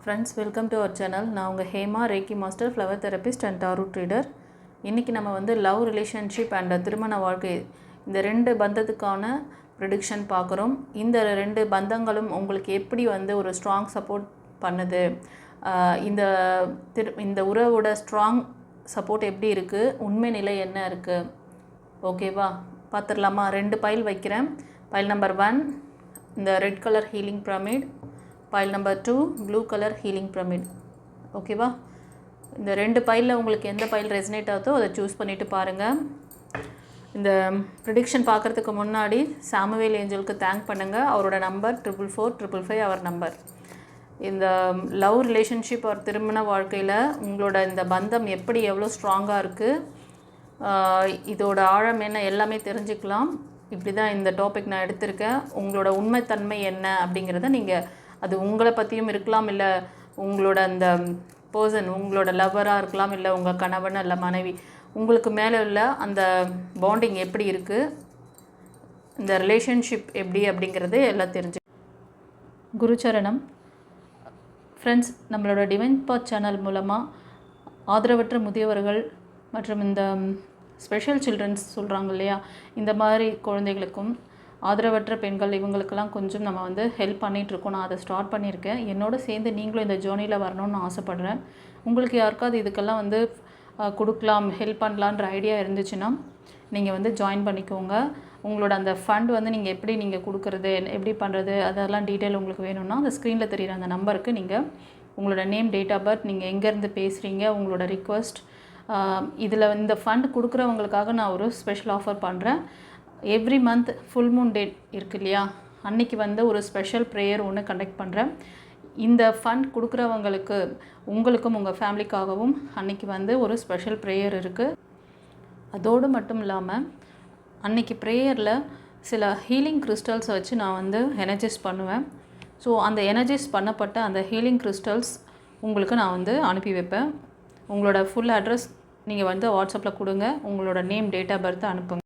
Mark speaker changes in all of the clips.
Speaker 1: Friends, welcome to our channel. நான் உங்கள் Hema, reiki master, flower therapist and tarot reader. இன்றைக்கி நம்ம வந்து லவ், ரிலேஷன்ஷிப் அண்ட் திருமண வாழ்க்கை இந்த 2 பந்தத்துக்கான ப்ரிடிக்ஷன் பார்க்குறோம். இந்த 2 பந்தங்களும் உங்களுக்கு எப்படி வந்து ஒரு ஸ்ட்ராங் சப்போர்ட் பண்ணுது, இந்த உறவோட ஸ்ட்ராங் சப்போர்ட் எப்படி இருக்குது, உண்மை நிலை என்ன இருக்குது, ஓகேவா பார்த்துடலாமா? 2 பைல் வைக்கிறேன். பைல் நம்பர் 1 இந்த red colour healing pyramid, file number 2 blue colour healing pyramid. ஓகேவா? இந்த 2 பைலில் உங்களுக்கு எந்த பைல் ரெசனேட் ஆகுதோ அதை சூஸ் பண்ணிவிட்டு பாருங்கள். இந்த ப்ரிடிக்ஷன் பார்க்குறதுக்கு முன்னாடி சாமுவேல் ஏஞ்சலுக்கு தேங்க் பண்ணுங்கள். அவரோட நம்பர் 44455 அவர் நம்பர். இந்த லவ், ரிலேஷன்ஷிப் ஒரு திருமண வாழ்க்கையில் உங்களோட இந்த பந்தம் எப்படி எவ்வளோ ஸ்ட்ராங்காக இருக்குது, இதோட ஆழம் என்ன எல்லாமே தெரிஞ்சுக்கலாம். இப்படி தான் இந்த டாபிக் நான் எடுத்திருக்கேன். உங்களோட உண்மைத்தன்மை என்ன அப்படிங்கிறத நீங்கள், அது உங்களை பற்றியும் இருக்கலாம், இல்லை உங்களோட அந்த பர்சன் உங்களோட லவ்வராக இருக்கலாம், இல்லை உங்கள் கணவன் இல்லை மனைவி, உங்களுக்கு மேலே உள்ள அந்த பாண்டிங் எப்படி இருக்குது, இந்த ரிலேஷன்ஷிப் எப்படி அப்படிங்கிறது எல்லாம் தெரிஞ்சு. குருச்சரணம். ஃப்ரெண்ட்ஸ், நம்மளோட டிவைன் பாத் சேனல் மூலமாக ஆதரவற்ற முதியவர்கள் மற்றும் இந்த ஸ்பெஷல் சில்ட்ரன்ஸ் சொல்கிறாங்க இல்லையா, இந்த மாதிரி குழந்தைகளுக்கும் ஆதரவற்ற பெண்கள் இவங்களுக்கெல்லாம் கொஞ்சம் நம்ம வந்து ஹெல்ப் பண்ணிகிட்ருக்கோம். நான் அதை ஸ்டார்ட் பண்ணியிருக்கேன். என்னோட சேர்ந்து நீங்களும் இந்த ஜேர்னியில் வரணும்னு ஆசைப்பட்றேன். உங்களுக்கு யாருக்காவது இதுக்கெல்லாம் வந்து கொடுக்கலாம், ஹெல்ப் பண்ணலான்ற ஐடியா இருந்துச்சுன்னா நீங்கள் வந்து ஜாயின் பண்ணிக்கோங்க. உங்களோட அந்த ஃபண்ட் வந்து நீங்கள் எப்படி கொடுக்குறது, எப்படி பண்ணுறது, அதெல்லாம் டீட்டெயில் உங்களுக்கு வேணும்னா அந்த ஸ்க்ரீனில் தெரிகிற அந்த நம்பருக்கு நீங்கள் உங்களோட நேம், டேட் ஆஃப் பர்த், நீங்கள் எங்கேருந்து பேசுகிறீங்க, உங்களோட ரிக்வெஸ்ட், இதில் இந்த ஃபண்ட் கொடுக்குறவங்களுக்காக நான் ஒரு ஸ்பெஷல் ஆஃபர் பண்ணுறேன். Every month full Moon date இருக்கு இல்லையா, அன்றைக்கி வந்து ஒரு ஸ்பெஷல் ப்ரேயர் ஒன்று கண்டக்ட் பண்ணுறேன். இந்த ஃபண்ட் கொடுக்குறவங்களுக்கு, உங்களுக்கும் உங்கள் ஃபேமிலிக்காகவும் அன்றைக்கி வந்து ஒரு ஸ்பெஷல் ப்ரேயர் இருக்குது. அதோடு மட்டும் இல்லாமல் அன்றைக்கி ப்ரேயரில் சில ஹீலிங் கிறிஸ்டல்ஸை வச்சு நான் வந்து எனர்ஜைஸ் பண்ணுவேன். ஸோ அந்த எனர்ஜைஸ் பண்ணப்பட்ட அந்த ஹீலிங் கிறிஸ்டல்ஸ் உங்களுக்கு நான் வந்து அனுப்பி வைப்பேன். உங்களோட ஃபுல் அட்ரஸ் நீங்கள் வந்து வாட்ஸ்அப்பில் கொடுங்க, உங்களோட நேம், டேட் ஆஃப் பர்த் அனுப்புங்க.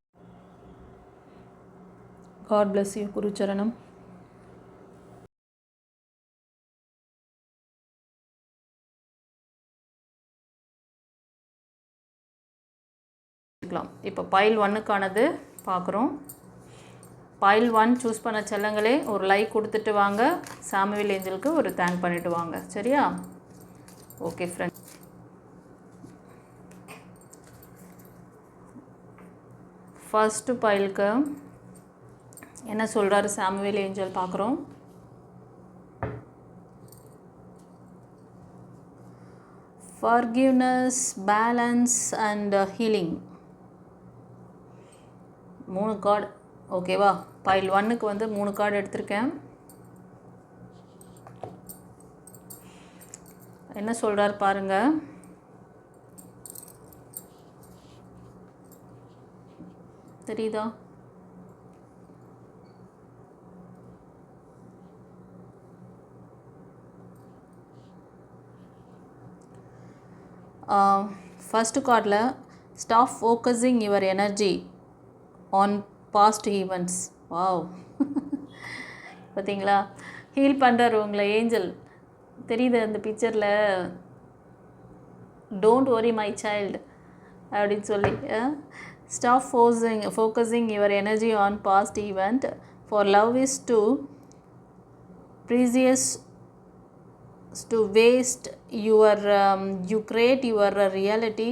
Speaker 1: God bless you. குருச்சரணம். இப்போ பைல் 1க்கானது பார்க்குறோம். பைல் 1 சூஸ் பண்ண செல்லங்களே ஒரு லைக் கொடுத்துட்டு வாங்க. சாமுவேல் ஏஞ்சலுக்கு ஒரு தேங்க் பண்ணிவிட்டு வாங்க. சரியா? Okay friends. ஃபர்ஸ்ட்டு பைலுக்கு என்ன சொல்கிறாரு சாமுவேல் ஏஞ்சல் பார்க்குறோம். Forgiveness, balance and healing. 3 card. ஓகேவா? பைல் 1க்கு வந்து 3 கார்டு எடுத்திருக்கேன். என்ன சொல்கிறார் பாருங்கள். தெரியுதா? ஃபஸ்ட்டு கார்டில் stop focusing your energy on past events. Wow, பார்த்தீங்களா? ஹீல் பண்ணுறாரு உங்களை ஏஞ்சல். தெரியுது அந்த பிக்சரில், டோன்ட் ஒரி மை சைல்டு அப்படின்னு சொல்லி. Stop focusing your energy on past event, for love is too precious to waste you create your reality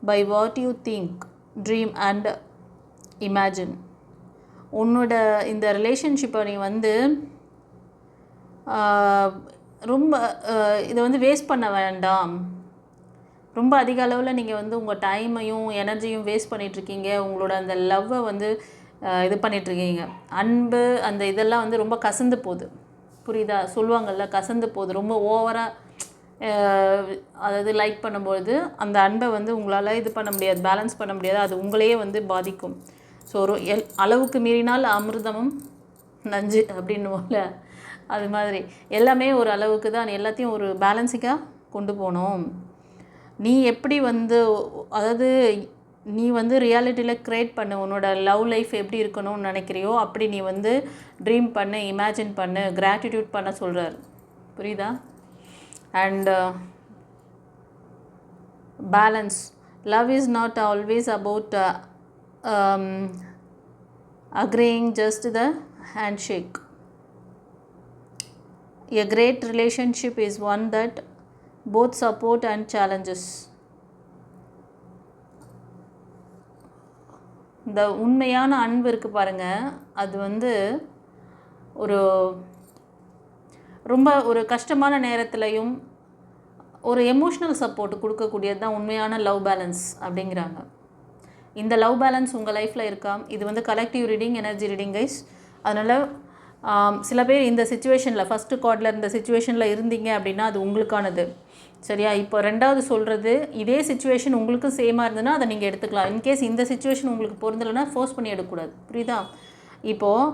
Speaker 1: by what you think, dream and imagine. உன்னோட இந்த ரிலேஷன்ஷிப்பை நீ வந்து ரொம்ப இதை வந்து வேஸ்ட் பண்ண வேண்டாம். ரொம்ப அதிக அளவில் நீங்கள் வந்து உங்கள் டைமையும் எனர்ஜியும் வேஸ்ட் பண்ணிகிட்ருக்கீங்க. உங்களோட அந்த லவ்வை வந்து இது பண்ணிகிட்ருக்கீங்க. அன்பு அந்த இதெல்லாம் வந்து ரொம்ப கசந்து போகுது. புரியுதா? சொல்லுவாங்கள்ல, கசந்து போகுது ரொம்ப ஓவராக. அதாவது லைக் பண்ணும்பொழுது அந்த அன்பை வந்து உங்களால் இது பண்ண முடியாது, பேலன்ஸ் பண்ண முடியாது. அது உங்களையே வந்து பாதிக்கும். ஸோ ஒரு அளவுக்கு மீறினால் அமிர்தமும் நஞ்சு அப்படின்னுவோம்ல, அது மாதிரி எல்லாமே ஒரு அளவுக்கு தான். எல்லாத்தையும் ஒரு பேலன்ஸிங்காக கொண்டு போகணும். நீ எப்படி வந்து, அதாவது நீ வந்து ரியாலிட்டியில் க்ரியேட் பண்ணு. உன்னோட லவ் லைஃப் எப்படி இருக்கணும்னு நினைக்கிறியோ அப்படி நீ வந்து ட்ரீம் பண்ணு, இமேஜின் பண்ணு, கிராட்டிடியூட் பண்ண சொல்கிறார். புரியுதா? And balance. Love is not always about agreeing just the handshake. A great relationship is one that both support and challenges. இந்த உண்மையான அன்பு இருக்குது பாருங்கள், அது வந்து ஒரு ரொம்ப ஒரு கஷ்டமான நேரத்துலையும் ஒரு எமோஷ்னல் சப்போர்ட் கொடுக்கக்கூடியது தான் உண்மையான லவ் பேலன்ஸ் அப்படிங்கிறாங்க. இந்த லவ் பேலன்ஸ் உங்கள் லைஃப்பில் இருக்கா? இது வந்து collective reading, energy reading guys. அதனால் சில பேர் இந்த சுச்சுவேஷனில் ஃபஸ்ட்டு கார்டில் இருந்த சுச்சுவேஷனில் இருந்தீங்க அப்படின்னா அது உங்களுக்கானது. சரியா? இப்போ ரெண்டாவது சொல்கிறது, இதே சுச்சுவேஷன் உங்களுக்கு சேமாக இருந்ததுன்னா அதை நீங்கள் எடுத்துக்கலாம். இன்கேஸ் இந்த சுச்சுவேஷன் உங்களுக்கு பொருந்தலைன்னா ஃபோர்ஸ் பண்ணி எடுக்கக்கூடாது. புரியுதா? இப்போது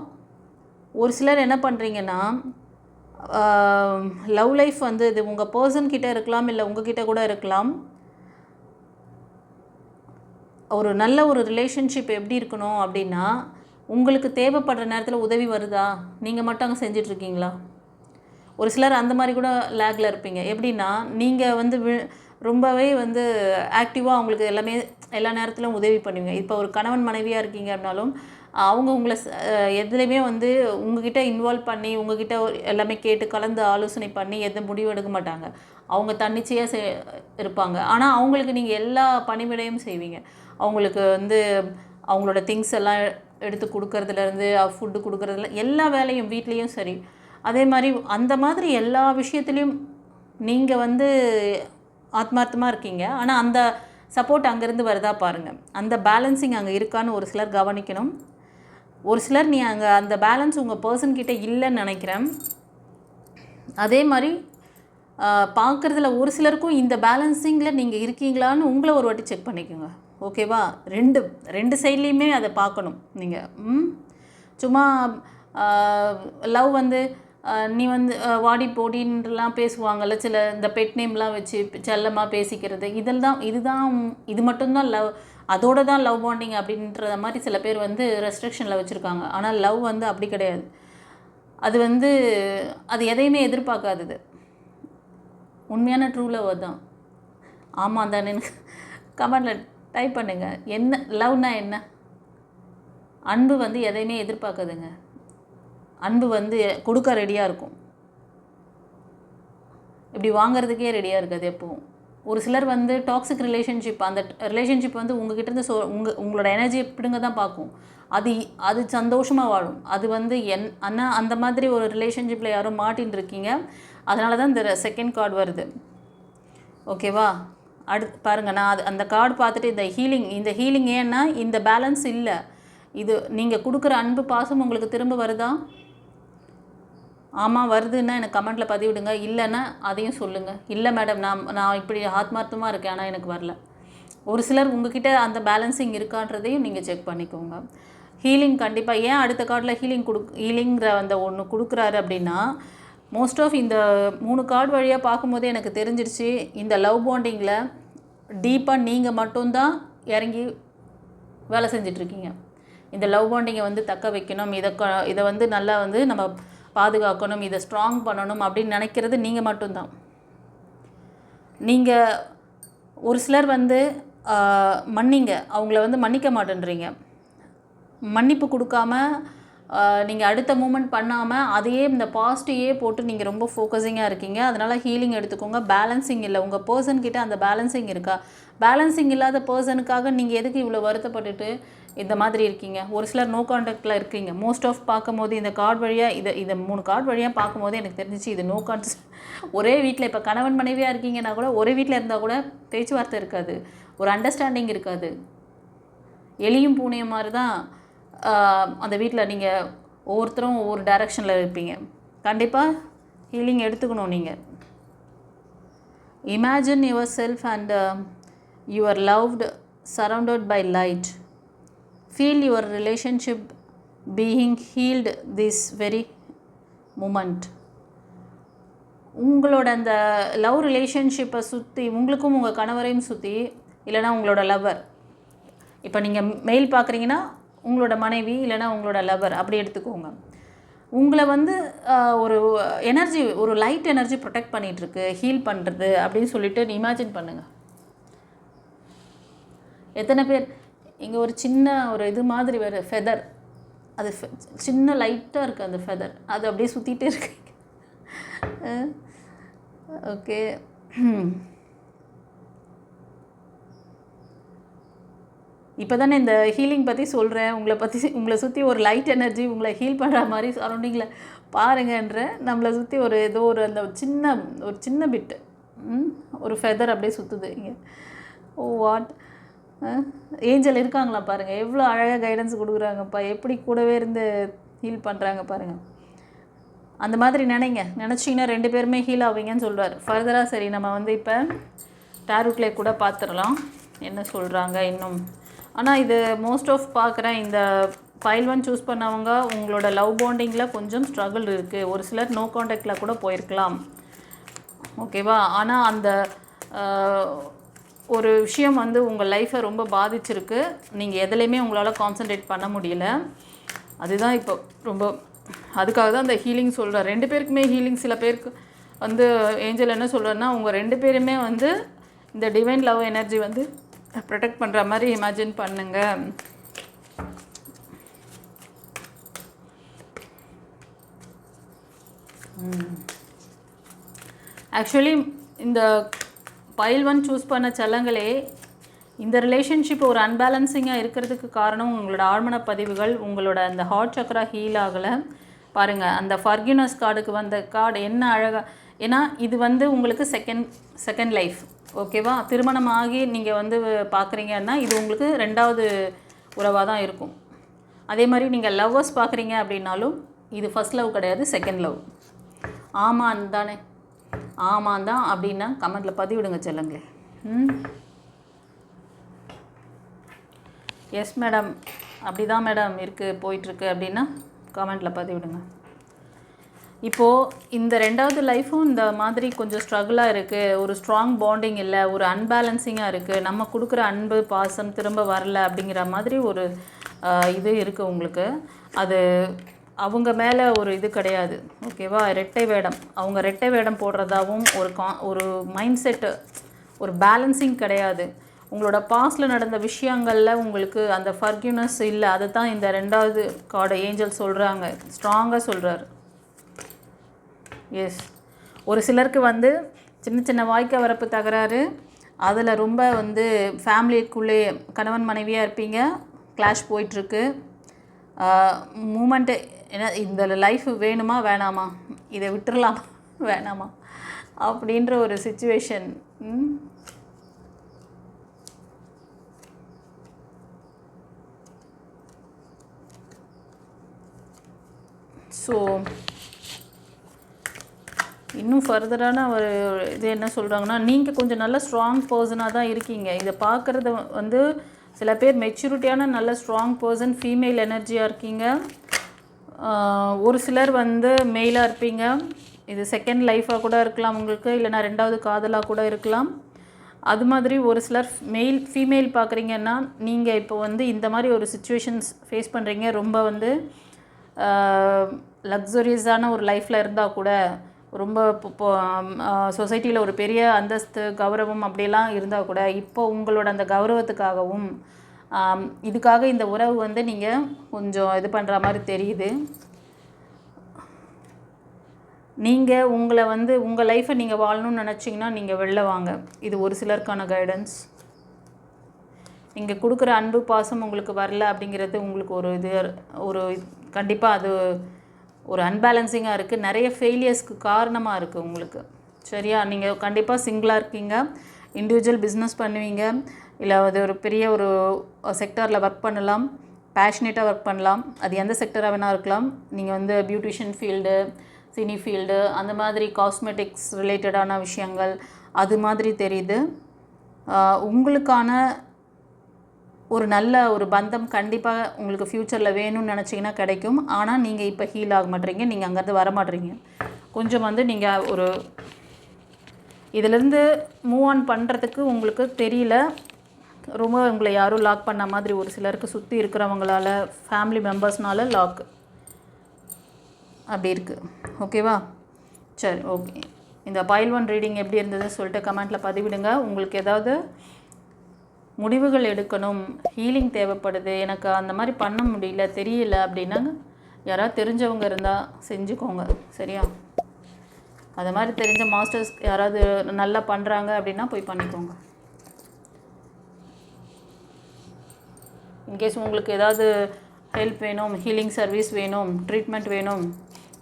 Speaker 1: ஒரு சிலர் என்ன பண்ணுறீங்கன்னா, லவ் லைஃப் வந்து இது உங்கள் பர்சன்கிட்ட இருக்கலாம், இல்லை உங்ககிட்ட கூட இருக்கலாம். ஒரு நல்ல ஒரு ரிலேஷன்ஷிப் எப்படி இருக்கணும் அப்படின்னா, உங்களுக்கு தேவைப்படுற நேரத்தில் உதவி வருதா, நீங்கள் மட்டும் அங்கே செஞ்சிட்ருக்கீங்களா? ஒரு சிலர் அந்த மாதிரி கூட லேக்கில் இருப்பீங்க. எப்படின்னா, நீங்கள் வந்து ரொம்பவே வந்து ஆக்டிவாக அவங்களுக்கு எல்லா நேரத்திலும் உதவி பண்ணுவீங்க. இப்போ ஒரு கணவன் மனைவியாக இருக்கீங்க அப்படின்னாலும் அவங்க உங்களை எதுலேயுமே வந்து உங்ககிட்ட இன்வால்வ் பண்ணி உங்ககிட்ட எல்லாமே கேட்டு கலந்து ஆலோசனை பண்ணி எதுவும் முடிவு எடுக்க மாட்டாங்க. அவங்க தன்னிச்சையாக இருப்பாங்க. ஆனால் அவங்களுக்கு நீங்கள் எல்லா பணிவிடையும் செய்வீங்க. அவங்களுக்கு வந்து அவங்களோட திங்ஸ் எல்லாம் எடுத்து கொடுக்கறதுலேருந்து ஃபுட்டு கொடுக்கறதுல எல்லா வேலையும் வீட்லேயும் சரி. அதே மாதிரி அந்த மாதிரி எல்லா விஷயத்துலேயும் நீங்கள் வந்து ஆத்மார்த்தமாக இருக்கீங்க. ஆனால் அந்த சப்போர்ட் அங்கேருந்து வருதா பாருங்கள். அந்த பேலன்சிங் அங்கே இருக்கான்னு ஒரு சிலர் கவனிக்கணும். ஒரு சிலர் நீ அங்கே அந்த பேலன்ஸ் உங்கள் பர்சன்கிட்ட இல்லைன்னு நினைக்கிறேன். அதே மாதிரி பார்க்குறதுல ஒரு சிலருக்கும் இந்த பேலன்சிங்கில் நீங்கள் இருக்கீங்களான்னு உங்களை ஒரு வாட்டி செக் பண்ணிக்கோங்க. ஓகேவா? ரெண்டு சைட்லேயுமே அதை பார்க்கணும் நீங்கள். சும்மா லவ் வந்து நீ வந்து வாடி போடின்லாம் பேசுவாங்கள்ல, சில இந்த பெட் நேம்லாம் வச்சு செல்லமாக பேசிக்கிறது, இது மட்டும்தான் லவ், அதோடு தான் லவ் பாண்டிங் அப்படின்ற மாதிரி சில பேர் வந்து ரெஸ்ட்ரிக்ஷனில் வச்சுருக்காங்க. ஆனால் லவ் வந்து அப்படி கிடையாது. அது வந்து அது எதையுமே எதிர்பார்க்காதது. உண்மையான ட்ரூ லவ் தான். ஆமாம் தானே? கமெண்டில் டைப் பண்ணுங்கள். என்ன லவ்னா என்ன? அன்பு வந்து எதையுமே எதிர்பார்க்காதுங்க. அன்பு வந்து கொடுக்க ரெடியாக இருக்கும், இப்படி வாங்கிறதுக்கே ரெடியாக இருக்காது எப்போவும். ஒரு சிலர் வந்து டாக்ஸிக் ரிலேஷன்ஷிப், அந்த ரிலேஷன்ஷிப் வந்து உங்ககிட்டருந்து உங்களோட எனர்ஜியை பிடுங்க தான் பார்க்கும். அது சந்தோஷமாக வாழும். அது வந்து ஆனால் அந்த மாதிரி ஒரு ரிலேஷன்ஷிப்பில் யாரும் மாட்டின்னு இருக்கீங்க. அதனால தான் இந்த செகண்ட் கார்டு வருது. ஓகேவா? அடுத்து பாருங்கள், நான் அந்த கார்டு பார்த்துட்டு இந்த ஹீலிங் ஏன்னா இந்த பேலன்ஸ் இல்லை. இது நீங்கள் கொடுக்குற அன்பு பாசம் உங்களுக்கு திரும்ப வருதா? ஆமாம் வருதுன்னா எனக்கு கமெண்ட்டில் பதிவிடுங்க. இல்லைன்னா அதையும் சொல்லுங்கள். இல்லை மேடம், நான் இப்படி ஆத்மார்த்தமாக இருக்கேன் ஆனால் எனக்கு வரல. ஒரு சிலர் உங்ககிட்ட அந்த பேலன்சிங் இருக்கான்றதையும் நீங்கள் செக் பண்ணிக்கோங்க. ஹீலிங் கண்டிப்பாக ஏன் அடுத்த கார்டில் ஹீலிங்கிற அந்த ஒன்று கொடுக்குறாரு அப்படின்னா, மோஸ்ட் ஆஃப் இந்த 3 கார்டு வழியாக பார்க்கும்போதே எனக்கு தெரிஞ்சிருச்சு, இந்த லவ் பாண்டிங்கில் டீப்பாக நீங்கள் மட்டும்தான் இறங்கி வேலை செஞ்சிட்ருக்கீங்க. இந்த லவ் பாண்டிங்கை வந்து தக்க வைக்கணும், இதை வந்து நல்லா வந்து நம்ம பாதுகாக்கணும், இதை ஸ்ட்ராங் பண்ணணும் அப்படின்னு நினைக்கிறது நீங்கள் மட்டும்தான். நீங்கள் ஒரு சிலர் வந்து அவங்கள வந்து மன்னிக்க மாட்டேன்றீங்க. மன்னிப்பு கொடுக்காம நீங்கள் அடுத்த மூமெண்ட் பண்ணாமல் அதையே இந்த பாசிட்டிவே போட்டு நீங்கள் ரொம்ப ஃபோக்கஸிங்காக இருக்கீங்க. அதனால் ஹீலிங் எடுத்துக்கோங்க. பேலன்சிங் இல்லை, உங்கள் பர்சன்கிட்ட அந்த பேலன்சிங் இருக்கா? பேலன்சிங் இல்லாத பர்சனுக்காக நீங்கள் எதுக்கு இவ்வளோ வருத்தப்பட்டுட்டு இந்த மாதிரி இருக்கீங்க? ஒரு சிலர் நோ கான்டாக்டில் இருக்கீங்க. மோஸ்ட் ஆஃப் பார்க்கும்போது இந்த கார்டு வழியாக இதை 3 கார்டு வழியாக பார்க்கும்போது எனக்கு தெரிஞ்சிச்சு இது நோ கான்டாக்ட். ஒரே வீட்டில் இப்போ கணவன் மனைவியாக இருக்கீங்கன்னா கூட ஒரே வீட்டில் இருந்தால் கூட பேச்சுவார்த்தை இருக்காது, ஒரு அண்டர்ஸ்டாண்டிங் இருக்காது. எலியும் பூனையும் மாதிரி தான் அந்த வீட்டில் நீங்கள் ஒவ்வொருத்தரும் ஒவ்வொரு டைரக்ஷனில் இருப்பீங்க. கண்டிப்பாக ஹீலிங் எடுத்துக்கணும். நீங்கள் imagine yourself and you are loved, surrounded by light. Feel your relationship being healed this very moment. உங்களோட அந்த லவ் ரிலேஷன்ஷிப்பை சுற்றி, உங்களுக்கும் உங்கள் கணவரையும் சுற்றி, இல்லைனா உங்களோட லவ்வர், இப்போ நீங்கள் மெயில் பார்க்குறீங்கன்னா உங்களோட மனைவி இல்லைனா உங்களோட லவ்வர் அப்படி எடுத்துக்கோங்க. உங்களை வந்து ஒரு எனர்ஜி, ஒரு லைட் எனர்ஜி ப்ரொடெக்ட் பண்ணிகிட்ருக்கு, ஹீல் பண்ணுறது அப்படின்னு சொல்லிட்டு இமேஜின் பண்ணுங்கள். எத்தனை பேர் இங்கே ஒரு சின்ன ஒரு இது மாதிரி வேறு ஃபெதர், அது சின்ன லைட்டாக இருக்குது அந்த ஃபெதர், அது அப்படியே சுற்றிட்டே இருக்கு. ஓகே, இப்போ தானே இந்த ஹீலிங் பற்றி சொல்கிறேன், உங்களை சுற்றி ஒரு லைட் எனர்ஜி உங்களை ஹீல் பண்ணுற மாதிரி சரௌண்டிங்கில் பாருங்கன்ற. நம்மளை சுற்றி ஒரு ஏதோ ஒரு அந்த ஒரு சின்ன பிட்டு ஒரு ஃபெதர் அப்படியே சுற்றுது இங்கே. ஓ வாட், ஏஞ்சல் இருக்காங்களா பாருங்கள், எவ்வளோ அழகாக கைடன்ஸ் கொடுக்குறாங்கப்பா, எப்படி கூடவே இருந்து ஹீல் பண்ணுறாங்க பாருங்கள். அந்த மாதிரி நினச்சிங்கன்னா 2 பேருமே ஹீல் ஆவீங்கன்னு சொல்கிறார் ஃபர்தராக. சரி, நம்ம வந்து இப்போ டேரோட்லே கூட பார்த்துடலாம் என்ன சொல்கிறாங்க இன்னும். ஆனால் இது மோஸ்ட் ஆஃப் பார்க்குறேன், இந்த ஃபைல் 1 சூஸ் பண்ணவங்க உங்களோட லவ் பாண்டிங்கில் கொஞ்சம் ஸ்ட்ரகிள் இருக்குது. ஒரு சிலர் நோ காண்டாக்டில் கூட போயிருக்கலாம், ஓகேவா. ஆனால் அந்த ஒரு விஷயம் வந்து உங்கள் லைஃப்பை ரொம்ப பாதிச்சிருக்கு, நீங்கள் எதுலேயுமே உங்களால் கான்சன்ட்ரேட் பண்ண முடியல. அதுதான் இப்போ ரொம்ப, அதுக்காக தான் அந்த ஹீலிங் சொல்கிறேன். 2 பேருக்குமே ஹீலிங். சில பேருக்கு வந்து ஏஞ்சல் என்ன சொல்கிறேன்னா, உங்கள் 2 பேருமே வந்து இந்த டிவைன் லவ் எனர்ஜி வந்து ப்ரொடெக்ட் பண்ணுற மாதிரி இமேஜின் பண்ணுங்க. ஆக்சுவலி இந்த பைல் 1 சூஸ் பண்ண செல்லங்களே, இந்த ரிலேஷன்ஷிப் ஒரு அன்பேலன்சிங்காக இருக்கிறதுக்கு காரணம் உங்களோட ஆழ்மன பதிவுகள், உங்களோட அந்த ஹார்ட் சக்ரா ஹீல் ஆகலை பாருங்கள். அந்த ஃபர்கிவ்னஸ் கார்டுக்கு வந்த கார்டு என்ன அழகாக, ஏன்னா இது வந்து உங்களுக்கு செகண்ட் லைஃப், ஓகேவா. திருமணம் ஆகி நீங்கள் வந்து பார்க்குறீங்கன்னா இது உங்களுக்கு 2வது உறவாக தான் இருக்கும். அதே மாதிரி நீங்கள் லவ்வர்ஸ் பார்க்குறீங்க அப்படின்னாலும் இது ஃபர்ஸ்ட் லவ் கிடையாது, செகண்ட் லவ். ஆமாம் தானே, ஆமாம் தான் அப்படின்னா கமெண்ட்டில் பதிவிடுங்க செல்லுங்களே. எஸ் மேடம், அப்படி தான் மேடம் இருக்குது, போயிட்டுருக்கு அப்படின்னா கமெண்ட்டில் பதிவிடுங்க. இப்போது இந்த 2வது லைஃப்பும் இந்த மாதிரி கொஞ்சம் ஸ்ட்ரகிளாக இருக்குது, ஒரு ஸ்ட்ராங் பாண்டிங் இல்லை, ஒரு அன்பேலன்சிங்காக இருக்குது, நம்ம கொடுக்குற அன்பு பாசம் திரும்ப வரல அப்படிங்கிற மாதிரி ஒரு இது இருக்குது உங்களுக்கு. அது அவங்க மேலே ஒரு இது கிடையாது, ஓகேவா. ரெட்டை வேடம், அவங்க ரெட்டை வேடம் போடுறதாகவும் ஒரு மைண்ட் செட்டு, ஒரு பேலன்சிங் கிடையாது. உங்களோட பாஸ்டில் நடந்த விஷயங்களில் உங்களுக்கு அந்த ஃபர்கிவ்னஸ் இல்லை. அதை தான் இந்த 2வது கார்டு ஏஞ்சல் சொல்கிறாங்க, ஸ்ட்ராங்காக சொல்கிறார். எஸ், ஒரு சிலருக்கு வந்து சின்ன சின்ன வாய்க்க வரப்பு தகராறு, அதில் ரொம்ப வந்து ஃபேமிலிக்குள்ளே கணவன் மனைவியாக இருப்பீங்க, கிளாஷ் போயிட்டுருக்கு. மூமெண்ட்டு என்ன, இந்த லைஃப் வேணுமா வேணாமா, இதை விட்டுறலாமா வேணாமா அப்படின்ற ஒரு சிச்சுவேஷன். ஸோ இன்னும் ஃபர்தரான ஒரு இது என்ன சொல்கிறாங்கன்னா, நீங்கள் கொஞ்சம் நல்ல ஸ்ட்ராங் பர்சனாக தான் இருக்கீங்க. இதை பார்க்குறது வந்து சில பேர் மெச்சூரிட்டியான நல்ல ஸ்ட்ராங் பர்சன், ஃபீமேல் எனர்ஜியாக இருக்கீங்க. ஒரு சிலர் வந்து மெயிலாக இருப்பீங்க. இது செகண்ட் லைஃபாக கூட இருக்கலாம் உங்களுக்கு, இல்லைனா 2வது காதலாக கூட இருக்கலாம். அது மாதிரி ஒரு சிலர் ஃபீமேல் பார்க்குறீங்கன்னா, நீங்கள் இப்போ வந்து இந்த மாதிரி ஒரு சுச்சுவேஷன்ஸ் ஃபேஸ் பண்ணுறீங்க. ரொம்ப வந்து லக்ஸரியஸான ஒரு லைஃப்பில் இருந்தால் கூட, ரொம்ப சொசைட்டியில் ஒரு பெரிய அந்தஸ்து கௌரவம் அப்படிலாம் இருந்தால் கூட, இப்போ உங்களோட அந்த கௌரவத்துக்காகவும் இதுக்காக இந்த உறவு வந்து நீங்கள் கொஞ்சம் இது பண்ணுற மாதிரி தெரியுது. நீங்கள் உங்களை வந்து உங்கள் லைஃப்பை நீங்கள் வாழணும்னு நினச்சிங்கன்னா நீங்கள் வெளில வாங்க. இது ஒரு சிலருக்கான கைடன்ஸ். நீங்கள் கொடுக்குற அன்பு பாசம் உங்களுக்கு வரல அப்படிங்கிறது உங்களுக்கு ஒரு கண்டிப்பாக அது ஒரு அன்பேலன்சிங்காக இருக்குது, நிறைய ஃபெயிலியர்ஸ்க்கு காரணமாக இருக்குது உங்களுக்கு, சரியா. நீங்கள் கண்டிப்பாக சிங்கிளாக இருக்கீங்க, இண்டிவிஜுவல் பிஸ்னஸ் பண்ணுவீங்க, இல்லை அது ஒரு பெரிய ஒரு செக்டரில் ஒர்க் பண்ணலாம், பேஷனேட்டாக ஒர்க் பண்ணலாம். அது எந்த செக்டராக வேணால் இருக்கலாம். நீங்கள் வந்து பியூட்டிஷியன் ஃபீல்டு, சினி ஃபீல்டு, அந்த மாதிரி காஸ்மெட்டிக்ஸ் ரிலேட்டடான விஷயங்கள் அது மாதிரி தெரியுது. உங்களுக்கான ஒரு நல்ல ஒரு பந்தம் கண்டிப்பாக உங்களுக்கு ஃப்யூச்சரில் வேணும்னு நினச்சிங்கன்னா கிடைக்கும். ஆனால் நீங்கள் இப்போ ஹீல் ஆக மாட்டீங்க, நீங்கள் அங்கேருந்து வர மாட்டீங்க. கொஞ்சம் வந்து நீங்கள் ஒரு இதிலேருந்து மூவ் ஆன் பண்ணுறதுக்கு உங்களுக்கு தெரியல. ரொம்ப உங்களை யாரும் லாக் பண்ண மாதிரி ஒரு சிலருக்கு சுற்றி இருக்கிறவங்களால, ஃபேமிலி மெம்பர்ஸ்னால லாக். அப்படி இருக்குது. ஓகேவா? சரி, ஓகே. இந்த பைல் 1 ரீடிங் எப்படி இருந்ததுன்னு சொல்லிட்டு கமெண்ட்டில் பதிவிடுங்க. உங்களுக்கு ஏதாவது முடிவுகள் எடுக்கணும், ஹீலிங் தேவைப்படுது, எனக்கு அந்த மாதிரி பண்ண முடியல, தெரியல அப்படின்னா யாராவது தெரிஞ்சவங்க இருந்தால் செஞ்சுக்கோங்க. சரியா? அது மாதிரி தெரிஞ்ச மாஸ்டர்ஸ் யாராவது நல்லா பண்ணுறாங்க அப்படின்னா போய் பண்ணிக்கோங்க. இன்கேஸ் உங்களுக்கு ஏதாவது ஹெல்ப் வேணும், ஹீலிங் சர்வீஸ் வேணும், ட்ரீட்மெண்ட் வேணும்,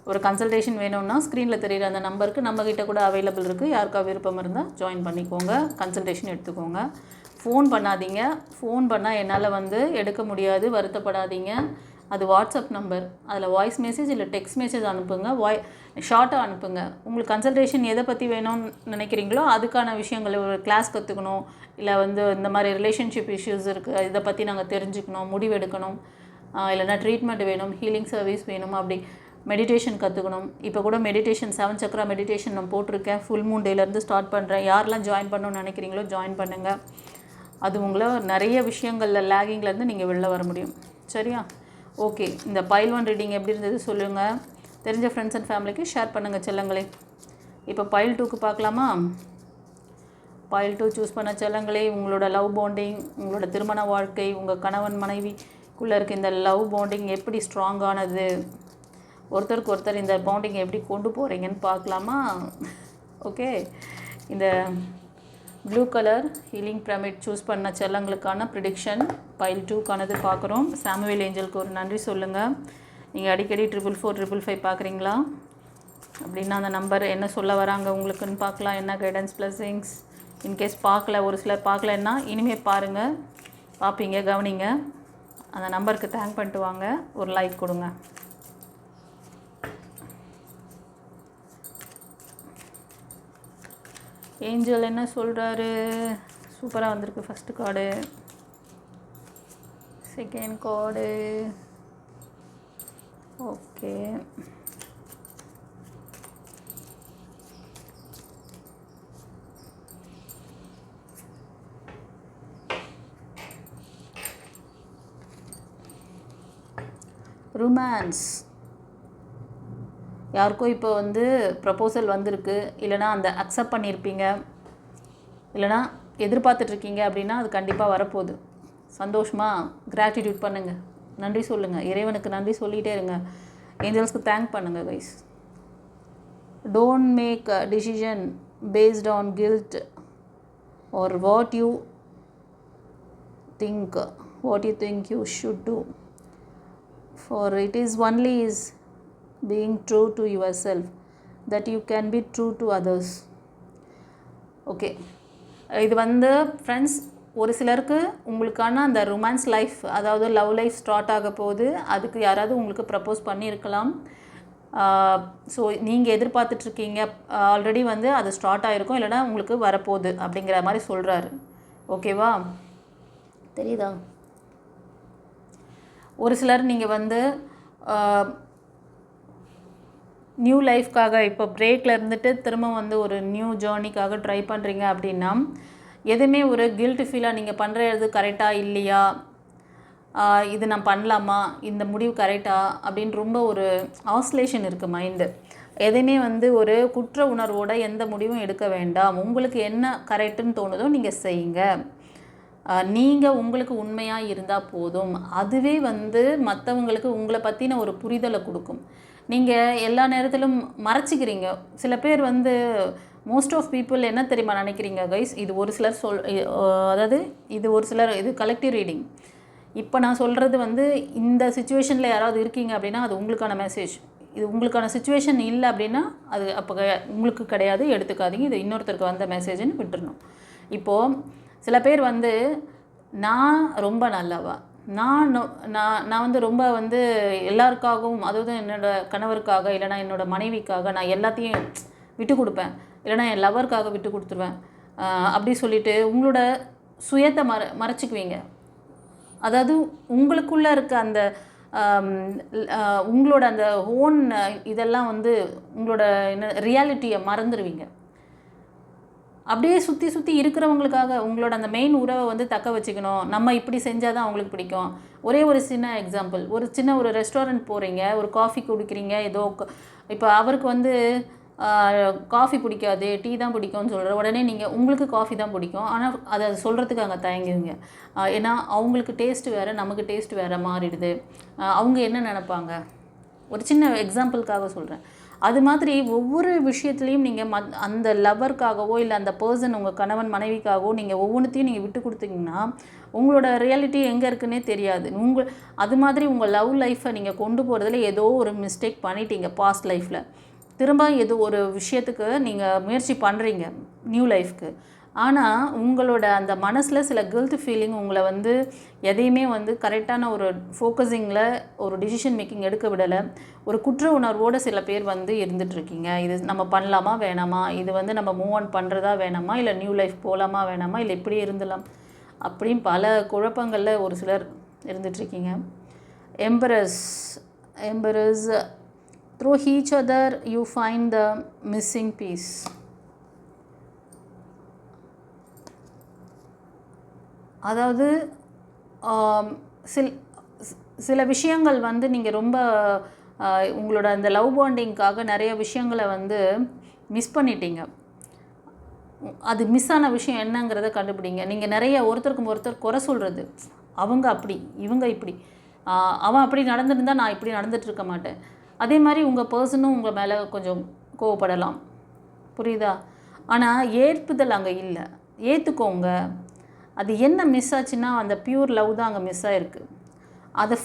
Speaker 1: ஒரு கன்சல்டேஷன் வேணும்னா ஸ்க்ரீனில் தெரிகிற அந்த நம்பருக்கு நம்மக்கிட்ட கூட அவைலபிள் இருக்குது. யாருக்கா விருப்பம் இருந்தால் ஜாயின் பண்ணிக்கோங்க, கன்சல்டேஷன் எடுத்துக்கோங்க. ஃபோன் பண்ணாதீங்க. ஃபோன் பண்ணால் என்னால் எடுக்க முடியாது, வருத்தப்படாதீங்க. அது வாட்ஸ்அப் நம்பர். அதில் வாய்ஸ் மெசேஜ் இல்லை டெக்ஸ்ட் மெசேஜ் அனுப்புங்க. ஷார்ட்டாக அனுப்புங்க. உங்களுக்கு கன்சல்டேஷன் எதை பற்றி வேணும்னு நினைக்கிறீங்களோ அதுக்கான விஷயங்கள், ஒரு கிளாஸ் கற்றுக்கணும், இல்லை இந்த மாதிரி ரிலேஷன்ஷிப் இஷ்யூஸ் இருக்குது, இதை பற்றி நாங்கள் தெரிஞ்சுக்கணும், முடிவெடுக்கணும், இல்லைனா ட்ரீட்மெண்ட் வேணும், ஹீலிங் சர்வீஸ் வேணும், அப்படி மெடிடேஷன் கற்றுக்கணும். இப்போ கூட மெடிடேஷன் 7 சக்ரா மெடிடேஷன் நான் போட்டிருக்கேன். ஃபுல் மூன் டேலேருந்து ஸ்டார்ட் பண்ணுறேன். யாரெல்லாம் ஜாயின் பண்ணணும்னு நினைக்கிறீங்களோ ஜாயின் பண்ணுங்கள். அது உங்களை நிறைய விஷயங்களில் லேகிங்லேருந்து நீங்கள் வெளில வர முடியும். சரியா? ஓகே. இந்த பைல் 1 ரீடிங் எப்படி இருந்தது சொல்லுங்கள். தெரிஞ்ச ஃப்ரெண்ட்ஸ் அண்ட் ஃபேமிலிக்கு ஷேர் பண்ணுங்கள் செல்லங்களே. இப்போ பைல் 2க்கு பார்க்கலாமா? பைல் 2 சூஸ் பண்ண செல்லங்களே, உங்களோட லவ் பாண்டிங், உங்களோட திருமண வாழ்க்கை, உங்கள் கணவன் மனைவிக்குள்ளே இருக்க இந்த லவ் பாண்டிங் எப்படி ஸ்ட்ராங்கானது, ஒருத்தருக்கு ஒருத்தர் இந்த பாண்டிங் எப்படி கொண்டு போகிறீங்கன்னு பார்க்கலாமா? ஓகே. இந்த blue colour healing pyramid choose பண்ண செல்லங்களுக்கான ப்ரிடிக்ஷன் பைல் 2க்கானது பார்க்குறோம். சாமுவேல் ஏஞ்சலுக்கு ஒரு நன்றி சொல்லுங்கள். நீங்கள் அடிக்கடி 44455 பார்க்குறீங்களா அப்படின்னா அந்த நம்பர் என்ன சொல்ல வராங்க உங்களுக்குன்னு பார்க்கலாம். என்ன கைடன்ஸ் பிளஸிங்ஸ். இன்கேஸ் பார்க்கல, ஒரு சிலர் பார்க்கலன்னா இனிமேல் பாருங்கள், பார்ப்பீங்க, கவனிங்க. அந்த நம்பருக்கு தேங்க் பண்ணிட்டு வாங்க, ஒரு லைக் கொடுங்க. ஏஞ்சல் என்ன சொல்கிறாரு? சூப்பராக வந்திருக்கு. First card, second card. Okay. Romance. யாருக்கோ இப்போ ப்ரப்போசல் வந்திருக்கு, இல்லைனா அந்த அக்செப்ட் பண்ணியிருப்பீங்க, இல்லைனா எதிர்பார்த்துட்ருக்கீங்க அப்படின்னா அது கண்டிப்பாக வரப்போகுது. சந்தோஷமாக கிராட்டிடியூட் பண்ணுங்கள், நன்றி சொல்லுங்கள், இறைவனுக்கு நன்றி சொல்லிகிட்டே இருங்க, ஏஞ்சல்ஸ்க்கு தேங்க் பண்ணுங்கள் guys. Don't make a decision based on guilt or what you think you should do, for it is only is being true to yourself that you can be true to others. Okay. இது friends, ஒரு சிலருக்கு உங்களுக்கான அந்த romance life, அதாவது love life start ஆக போகுது. அதுக்கு யாராவது உங்களுக்கு ப்ரப்போஸ் பண்ணியிருக்கலாம். ஸோ நீங்கள் எதிர்பார்த்துட்ருக்கீங்க, ஆல்ரெடி அது ஸ்டார்ட் ஆகிருக்கும், இல்லைனா உங்களுக்கு வரப்போகுது அப்படிங்கிற மாதிரி சொல்கிறாரு. ஓகேவா? தெரியுதா? ஒரு சிலர் நீங்கள் நியூ லைஃப்காக இப்போ பிரேக்கில் இருந்துட்டு திரும்ப ஒரு நியூ ஜேர்னிக்காக ட்ரை பண்ணுறீங்க அப்படின்னா எதுவுமே ஒரு கில்ட் ஃபீலாக நீங்கள் பண்ணுறது கரெக்டாக இல்லையா, இது நான் பண்ணலாமா, இந்த முடிவு கரெக்டாக அப்படின்னு ரொம்ப ஒரு ஆஸ்லேஷன் இருக்குது மைண்டு. எதையுமே ஒரு குற்ற உணர்வோட எந்த முடிவும் எடுக்க வேண்டாம். உங்களுக்கு என்ன கரெக்டுன்னு தோணுதோ நீங்கள் செய்யுங்க. நீங்கள் உங்களுக்கு உண்மையாக இருந்தால் போதும். அதுவே மற்றவங்களுக்கு உங்களை பற்றின ஒரு புரிதலை கொடுக்கும். நீங்கள் எல்லா நேரத்திலும் மறைச்சிக்கிறீங்க. சில பேர் மோஸ்ட் ஆஃப் பீப்புள் என்ன தெரியுமா நினைக்கிறீங்க கைஸ், இது ஒரு சிலர் அதாவது இது கலெக்டிவ் ரீடிங். இப்போ நான் சொல்கிறது இந்த சுச்சுவேஷனில் யாராவது இருக்கீங்க அப்படின்னா அது உங்களுக்கான மெசேஜ். இது உங்களுக்கான சுச்சுவேஷன் இல்லை அப்படின்னா அது அப்போ உங்களுக்கு கிடையாது, எடுத்துக்காதீங்க. இது இன்னொருத்தருக்கு வந்த மெசேஜ்னு விட்டுறணும். இப்போது சில பேர் நான் ரொம்ப நல்லவா, நான் ரொம்ப எல்லாருக்காகவும், அதாவது என்னோடய கணவருக்காக இல்லைனா என்னோடய மனைவிக்காக நான் எல்லாத்தையும் விட்டு கொடுப்பேன், இல்லைனா என் லவருக்காக விட்டு கொடுத்துருவேன் அப்படி சொல்லிவிட்டு உங்களோட சுயத்தை மறைச்சிக்குவீங்க. அதாவது உங்களுக்குள்ளே இருக்க அந்த உங்களோட அந்த ஓன் இதெல்லாம் உங்களோட ரியாலிட்டியை மறந்துடுவீங்க. அப்படியே சுற்றி சுற்றி இருக்கிறவங்களுக்காக உங்களோட அந்த மெயின் உறவை வந்து தக்க வச்சுக்கணும், நம்ம இப்படி செஞ்சால் தான் அவங்களுக்கு பிடிக்கும். ஒரே ஒரு சின்ன எக்ஸாம்பிள், ஒரு சின்ன ஒரு ரெஸ்டாரண்ட் போகிறீங்க, ஒரு காஃபி குடிக்கிறீங்க, ஏதோ இப்போ அவருக்கு வந்து காஃபி பிடிக்காது, டீ தான் பிடிக்கும்னு சொல்கிற உடனே நீங்கள் உங்களுக்கு காஃபி தான் பிடிக்கும், ஆனால் அதை சொல்கிறதுக்கு அங்கே தயங்குவீங்க. ஏன்னா அவங்களுக்கு டேஸ்ட்டு வேறு, நமக்கு டேஸ்ட் வேறு மாறிடுது. அவங்க என்ன நினைப்பாங்க? ஒரு சின்ன எக்ஸாம்பிளுக்காக சொல்கிறேன். அது மாதிரி ஒவ்வொரு விஷயத்துலையும் நீங்கள் அந்த லவருக்காகவோ இல்லை அந்த பர்சன் உங்கள் கணவன் மனைவிக்காகவோ நீங்கள் ஒவ்வொன்றுத்தையும் நீங்கள் விட்டு கொடுத்தீங்கன்னா உங்களோட ரியாலிட்டி எங்கே இருக்குன்னே தெரியாது. அது மாதிரி உங்கள் லவ் லைஃப்பை நீங்கள் கொண்டு போகிறதுல ஏதோ ஒரு மிஸ்டேக் பண்ணிட்டீங்க பாஸ்ட் லைஃப்பில். திரும்ப ஏதோ ஒரு விஷயத்துக்கு நீங்கள் முயற்சி பண்ணுறீங்க நியூ லைஃப்க்கு. ஆனால் உங்களோட அந்த மனசில் சில கில்ட் ஃபீலிங் உங்களை வந்து எதையுமே வந்து கரெக்டான ஒரு ஃபோக்கஸிங்கில் ஒரு டிசிஷன் மேக்கிங் எடுக்க விடலை. ஒரு குற்ற உணர்வோடு சில பேர் வந்து இருந்துகிட்ருக்கீங்க. இது நம்ம பண்ணலாமா வேணாமா, இது வந்து நம்ம மூவ் ஆன் பண்ணுறதா வேணாமா, இல்லை நியூ லைஃப் போகலாமா வேணாமா, இல்லை இப்படியே இருந்துடலாம் அப்படின்னு பல குழப்பங்களில் ஒரு சிலர் இருந்துகிட்ருக்கீங்க. Embrace through each other you find the missing piece. அதாவது சில விஷயங்கள் வந்து நீங்கள் ரொம்ப உங்களோட அந்த லவ் பாண்டிங்காக நிறைய விஷயங்களை வந்து மிஸ் பண்ணிட்டீங்க. அது மிஸ் ஆன விஷயம் என்னங்கிறத கண்டுபிடிங்க. நீங்கள் நிறைய ஒருத்தருக்கு ஒருத்தர் குறை சொல்கிறது, அவங்க அப்படி இவங்க இப்படி, அவன் அப்படி நடந்துருந்தால் நான் இப்படி நடந்துகிட்டு இருக்க மாட்டேன். அதே மாதிரி உங்கள் பர்சனும் உங்கள் மேலே கொஞ்சம் கோவப்படலாம், புரியுதா? ஆனால் ஏற்புதல் அங்கே இல்லை. ஏற்றுக்கோங்க. அது என்ன மிஸ் ஆச்சுன்னா அந்த பியூர் லவ் தான் அங்கே மிஸ் ஆகிருக்கு. அதை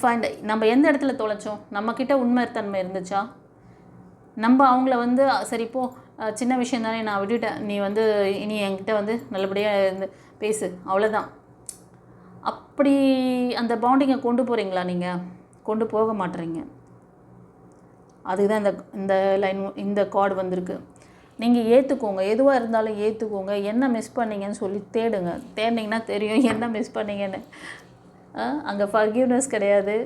Speaker 1: நம்ம எந்த இடத்துல தொலைச்சோம்? நம்மக்கிட்ட உண்மைத்தன்மை இருந்துச்சா? நம்ம அவங்கள வந்து சரி இப்போ சின்ன விஷயம் தானே, நான் விட்டுட்டேன், நீ வந்து இனி என்கிட்ட வந்து நல்லபடியாக இருந்து பேசு, அவ்வளோதான். அப்படி அந்த பாண்டிங்கை கொண்டு போகிறீங்களா? நீங்கள் கொண்டு போக மாட்டுறீங்க. அதுதான் இந்த லைன், இந்த கார்டு வந்திருக்கு. நீங்கள் ஏற்றுக்கோங்க, எதுவாக இருந்தாலும் ஏற்றுக்கோங்க. என்ன மிஸ் பண்ணீங்கன்னு சொல்லி தேடினீங்கன்னா தெரியும் என்ன மிஸ் பண்ணீங்கன்னு. அங்கே ஃபர்கிவ்னஸ் கிடையாது,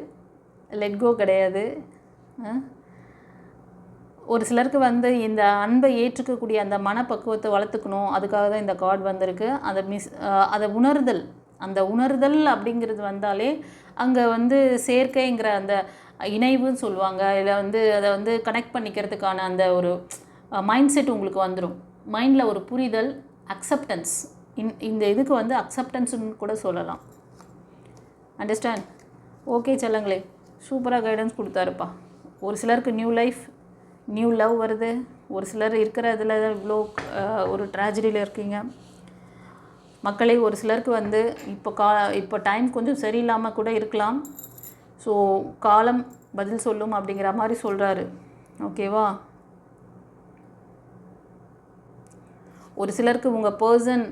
Speaker 1: லெட் கோ கிடையாது. ஒரு சிலருக்கு வந்து இந்த அன்பை ஏற்றுக்கக்கூடிய அந்த மனப்பக்குவத்தை வளர்த்துக்கணும், அதுக்காக தான் இந்த கார்டு வந்திருக்கு. அதை உணர்தல், அந்த உணர்தல் அப்படிங்கிறது வந்தாலே அங்கே வந்து சேர்க்கைங்கிற அந்த இணைவுன்னு சொல்லுவாங்க. இதில் வந்து அதை வந்து கனெக்ட் பண்ணிக்கிறதுக்கான அந்த ஒரு மைண்ட் செட் உங்களுக்கு வந்துடும். மைண்டில் ஒரு புரிதல், அக்செப்டன்ஸ். இந்த இதுக்கு வந்து அக்செப்டன்ஸ்னு கூட சொல்லலாம். அண்டர்ஸ்டாண்ட்? ஓகே செல்லங்களே, சூப்பராக கைடன்ஸ் கொடுத்தாருப்பா. ஒரு சிலருக்கு நியூ லைஃப், நியூ லவ் வருது. ஒரு சிலர் இருக்கிற இதில் இவ்வளோ ஒரு ட்ராஜடியில் இருக்கீங்க மக்களே. ஒரு சிலருக்கு வந்து இப்போ டைம் கொஞ்சம் சரியில்லாமல் கூட இருக்கலாம். ஸோ காலம் பதில் சொல்லும் அப்படிங்கிற மாதிரி சொல்கிறாரு. ஓகேவா? ஒரு சிலருக்கு உங்கள் பர்சன்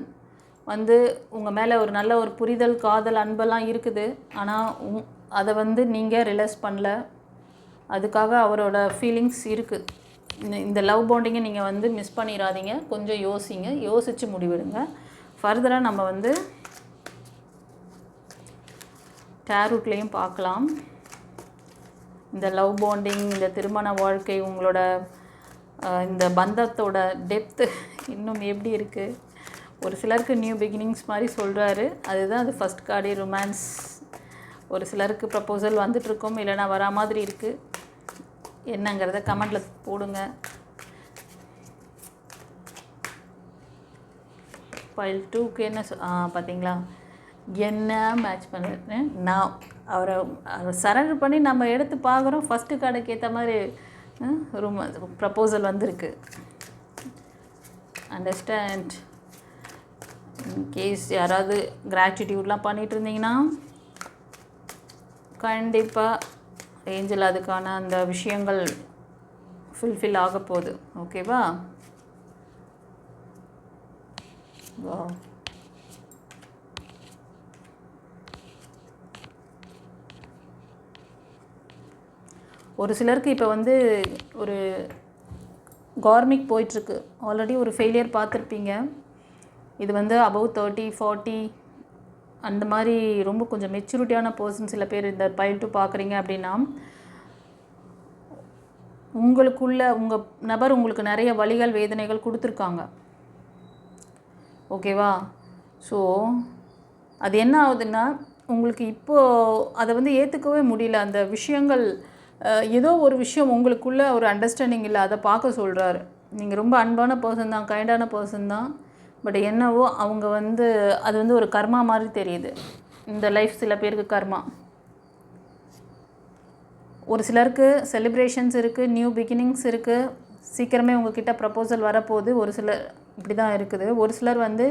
Speaker 1: வந்து உங்கள் மேலே ஒரு நல்ல ஒரு புரிதல், காதல், அன்பெல்லாம் இருக்குது. ஆனால் அதை வந்து நீங்கள் ரிலைஸ் பண்ணல. அதுக்காக அவரோட ஃபீலிங்ஸ் இருக்குது. இந்த லவ் பாண்டிங்கை நீங்கள் வந்து மிஸ் பண்ணிடாதீங்க. கொஞ்சம் யோசிங்க, யோசித்து முடிவெடுங்க. ஃபர்தராக நம்ம வந்து டேரூட்லேயும் பார்க்கலாம். இந்த லவ் பாண்டிங், இந்த திருமண வாழ்க்கை, உங்களோட இந்த பந்தத்தோட டெப்த்து இன்னும் எப்படி இருக்குது. ஒரு சிலருக்கு நியூ பிகினிங்ஸ் மாதிரி சொல்கிறாரு. அதுதான் அது ஃபஸ்ட் கார்டே, ரொமான்ஸ். ஒரு சிலருக்கு ப்ரப்போசல் வந்துட்டுருக்கோம், இல்லைனா வரா மாதிரி இருக்குது. என்னங்கிறத கமெண்டில் போடுங்க. பைல் 2க்கு என்ன பார்த்தீங்களா, என்ன மேட்ச் பண்ணுறேன் நான் அவரை சரண்டர் பண்ணி நம்ம எடுத்து பார்க்குறோம். ஃபஸ்ட்டு கார்டுக்கு ஏற்ற மாதிரி ப்ரப்போசல் வந்திருக்கு. அண்டர்ஸ்டாண்ட்? இன்கேஸ் யாராவது கிராட்டிடியூட்லாம் பண்ணிகிட்டு இருந்தீங்கன்னா கண்டிப்பாக ஏஞ்சல் அதுக்கான அந்த விஷயங்கள் ஃபுல்ஃபில் ஆக போகுது. ஓகேவா? வா, ஒரு சிலருக்கு இப்போ வந்து ஒரு கார்மிக் போயிட்டுருக்கு. ஆல்ரெடி ஒரு ஃபெயிலியர் பார்த்துருப்பீங்க. இது வந்து அபவ் 30, 40 அந்த மாதிரி ரொம்ப கொஞ்சம் மெச்சூரிட்டியான பர்சன் சில பேர் இந்த பைல் 2 பார்க்குறீங்க அப்படின்னா, உங்களுக்குள்ள உங்கள் நபர் உங்களுக்கு நிறைய வலிகள், வேதனைகள் கொடுத்துருக்காங்க. ஓகேவா? ஸோ அது என்ன ஆகுதுன்னா, உங்களுக்கு இப்போது அதை வந்து ஏற்றுக்கவே முடியல. அந்த விஷயங்கள் ஏதோ ஒரு விஷயம் உங்களுக்குள்ளே ஒரு அண்டர்ஸ்டாண்டிங் இல்லை, அதை பார்க்க சொல்கிறாரு. நீங்கள் ரொம்ப அன்பான பர்சன் தான், கைண்டான பர்சன் தான். பட் என்னவோ அவங்க வந்து அது வந்து ஒரு கர்மா மாதிரி தெரியுது. இந்த லைஃப் சில பேருக்கு கர்மா. ஒரு சிலருக்கு செலிப்ரேஷன்ஸ் இருக்குது, நியூ பிகினிங்ஸ் இருக்குது, சீக்கிரமே உங்ககிட்ட ப்ரப்போசல் வரப்போகுது. ஒரு சிலர் இப்படி தான் இருக்குது. ஒரு சிலர் வந்து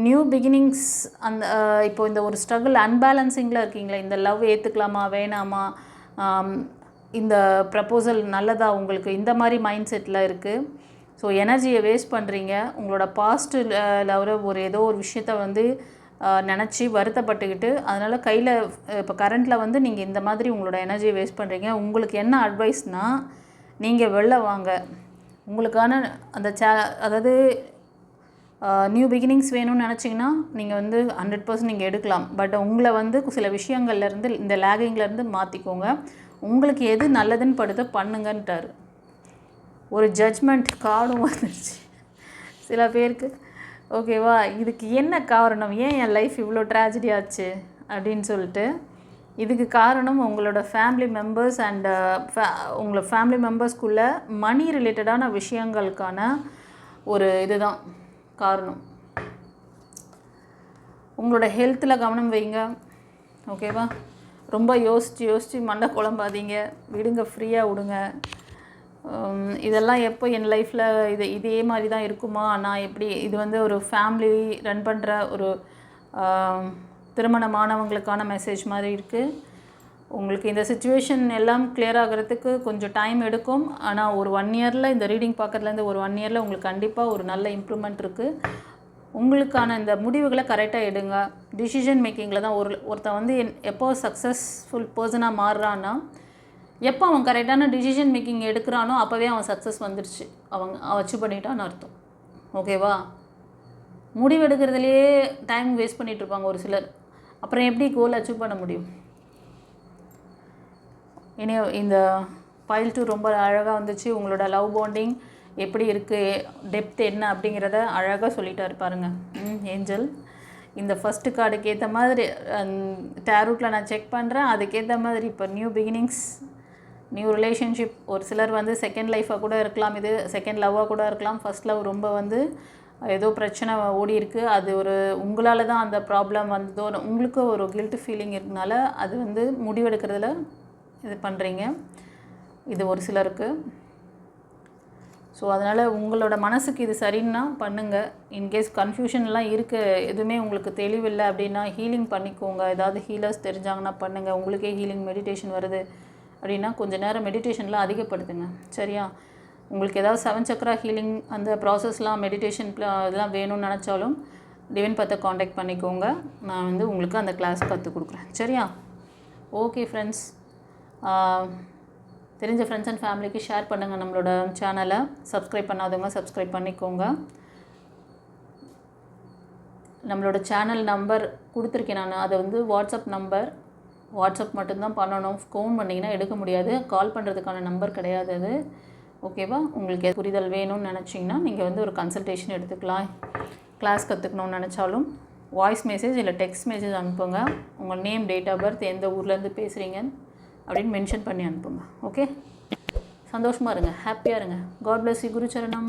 Speaker 1: நியூ பிகினிங்ஸ் அந்த இப்போ இந்த ஒரு ஸ்ட்ரகிள் அன்பேலன்சிங்கில் இருக்கீங்களா, இந்த லவ் ஏற்றுக்கலாமா வேணாமா, இந்த ப்ரப்போசல் நல்லதா உங்களுக்கு, இந்த மாதிரி மைண்ட் செட்டில் இருக்குது. ஸோ எனர்ஜியை வேஸ்ட் பண்ணுறீங்க. உங்களோட பாஸ்ட் லெவலில் ஒரு ஏதோ ஒரு விஷயத்த வந்து நினச்சி வருத்தப்பட்டுக்கிட்டு, அதனால் கையில் இப்போ கரண்ட்டில் வந்து நீங்கள் இந்த மாதிரி உங்களோட எனர்ஜியை வேஸ்ட் பண்ணுறீங்க. உங்களுக்கு என்ன அட்வைஸ்னால், நீங்கள் வெளில வாங்க. உங்களுக்கான அந்த அதாவது நியூ பிகினிங்ஸ் வேணும்னு நினச்சிங்கன்னா நீங்கள் வந்து 100% நீங்கள் எடுக்கலாம். பட் உங்களை வந்து சில விஷயங்கள்லேருந்து, இந்த லேகிங்லேருந்து மாற்றிக்கோங்க. உங்களுக்கு எது நல்லதுன்னு படுத்த பண்ணுங்கன்ட்டார். ஒரு ஜட்ஜ்மெண்ட் கார்டும் வந்துருச்சு சில பேருக்கு. ஓகேவா? இதுக்கு என்ன காரணம், ஏன் என் லைஃப் இவ்வளோ ட்ராஜடி ஆச்சு அப்படின்னு சொல்லிட்டு, இதுக்கு காரணம் உங்களோட ஃபேமிலி மெம்பர்ஸ் அண்ட் உங்களோட ஃபேமிலி மெம்பர்ஸ்குள்ளே மணி ரிலேட்டடான விஷயங்களுக்கான ஒரு இதுதான் காரணம். உங்களோட ஹெல்த்தில் கவனம் வைங்க. ஓகேவா? ரொம்ப யோசித்து மண்டை குழம்பாதீங்க. விடுங்க, ஃப்ரீயாக விடுங்க. இதெல்லாம் எப்போ என் லைஃப்பில் இதே மாதிரி தான் இருக்குமா, நான் எப்படி, இது வந்து ஒரு ஃபேமிலி ரன் பண்ணுற ஒரு திருமணமானவங்களுக்கான மெசேஜ் மாதிரி இருக்குது. உங்களுக்கு இந்த சுச்சுவேஷன் எல்லாம் கிளியர் ஆகிறதுக்கு கொஞ்சம் டைம் எடுக்கும். ஆனால் ஒரு 1 இயரில், இந்த ரீடிங் பார்க்குறதுலேருந்து ஒரு 1 இயரில் உங்களுக்கு கண்டிப்பாக ஒரு நல்ல இம்ப்ரூவ்மெண்ட் இருக்குது. உங்களுக்கான இந்த முடிவுகளை கரெக்டாக எடுங்க. டிசிஷன் மேக்கிங்கில் தான் ஒருத்தன் வந்து எப்போ சக்ஸஸ்ஃபுல் பர்சனாக மாறுறான்னா, எப்போ அவன் கரெக்டான டிசிஷன் மேக்கிங் எடுக்கிறானோ அப்போவே அவன் சக்ஸஸ் வந்துடுச்சு, அவன் அச்சீவ் பண்ணிட்டான்னு அர்த்தம். ஓகேவா? முடிவு எடுக்கிறதுலையே டைம் வேஸ்ட் பண்ணிகிட்ருப்பாங்க ஒரு சிலர். அப்புறம் எப்படி கோல் அச்சீவ் பண்ண முடியும்? இனி இந்த பைல் 2 ரொம்ப அழகாக வந்துச்சு. உங்களோட லவ் பாண்டிங் எப்படி இருக்குது, டெப்த் என்ன அப்படிங்கிறத அழகாக சொல்லிட்டாரு பாருங்கள் ஏஞ்சல். இந்த ஃபஸ்ட்டு கார்டுக்கு ஏற்ற மாதிரி டேரூட்டில் நான் செக் பண்ணுறேன். அதுக்கேற்ற மாதிரி இப்போ நியூ பிகினிங்ஸ், நியூ ரிலேஷன்ஷிப். ஒரு சிலர் வந்து செகண்ட் லைஃபாக கூட இருக்கலாம், இது செகண்ட் லவ்வாக கூட இருக்கலாம். ஃபஸ்ட் லவ் ரொம்ப வந்து ஏதோ பிரச்சனை ஓடி இருக்குது, அது ஒரு உங்களால் தான் அந்த ப்ராப்ளம் வந்ததோ, உங்களுக்கு ஒரு கில்ட் ஃபீலிங் இருக்கனால அது வந்து முடிவெடுக்கிறதுல இது பண்ணுறீங்க. இது ஒரு சிலருக்கு. ஸோ அதனால் உங்களோட மனசுக்கு இது சரின்னா பண்ணுங்கள். இன்கேஸ் கன்ஃபியூஷன்லாம் இருக்குது, எதுவுமே உங்களுக்கு தெளிவில்லை அப்படின்னா ஹீலிங் பண்ணிக்கோங்க. ஏதாவது ஹீலர்ஸ் தெரிஞ்சாங்கன்னா பண்ணுங்கள். உங்களுக்கே ஹீலிங் மெடிடேஷன் வருது அப்படின்னா கொஞ்சம் நேரம் மெடிடேஷன்லாம் அதிகப்படுத்துங்க. சரியா? உங்களுக்கு ஏதாவது 7 சக்ரா ஹீலிங் அந்த ப்ராசஸ்லாம் மெடிடேஷன் இதெல்லாம் வேணும்னு நினச்சாலும் டிவைன் பத்தை காண்டாக்ட் பண்ணிக்கோங்க. நான் வந்து உங்களுக்கு அந்த கிளாஸ் கற்றுக் கொடுக்குறேன். சரியா? ஓகே ஃப்ரெண்ட்ஸ், தெரிஞ்ச ஃப்ரெண்ட்ஸ் அண்ட் ஃபேமிலிக்கு ஷேர் பண்ணுங்கள். நம்மளோட சேனலை சப்ஸ்கிரைப் பண்ணாதவங்க சப்ஸ்கிரைப் பண்ணிக்கோங்க. நம்மளோட சேனல் நம்பர் கொடுத்துருக்கேன் நான், அதை வந்து வாட்ஸ்அப் நம்பர். வாட்ஸ்அப் மட்டும்தான் பண்ணணும். ஃபோன் பண்ணிங்கன்னா எடுக்க முடியாது, கால் பண்ணுறதுக்கான நம்பர் கிடையாது அது. ஓகேவா? உங்களுக்கு புரிதல் வேணும்னு நினச்சிங்கன்னா நீங்கள் வந்து ஒரு கன்சல்டேஷன் எடுத்துக்கலாம். கிளாஸ் கற்றுக்கணும்னு நினச்சாலும் வாய்ஸ் மெசேஜ் இல்லை டெக்ஸ்ட் மெசேஜ் அனுப்புங்க. உங்கள் நேம், டேட் ஆஃப் பர்த், எந்த ஊர்லேருந்து பேசுகிறீங்க அப்படின்னு மென்ஷன் பண்ணி அனுப்புங்க. ஓகே? சந்தோஷமாக இருங்க, ஹாப்பியாக இருங்க. God bless you. குருச்சரணம்.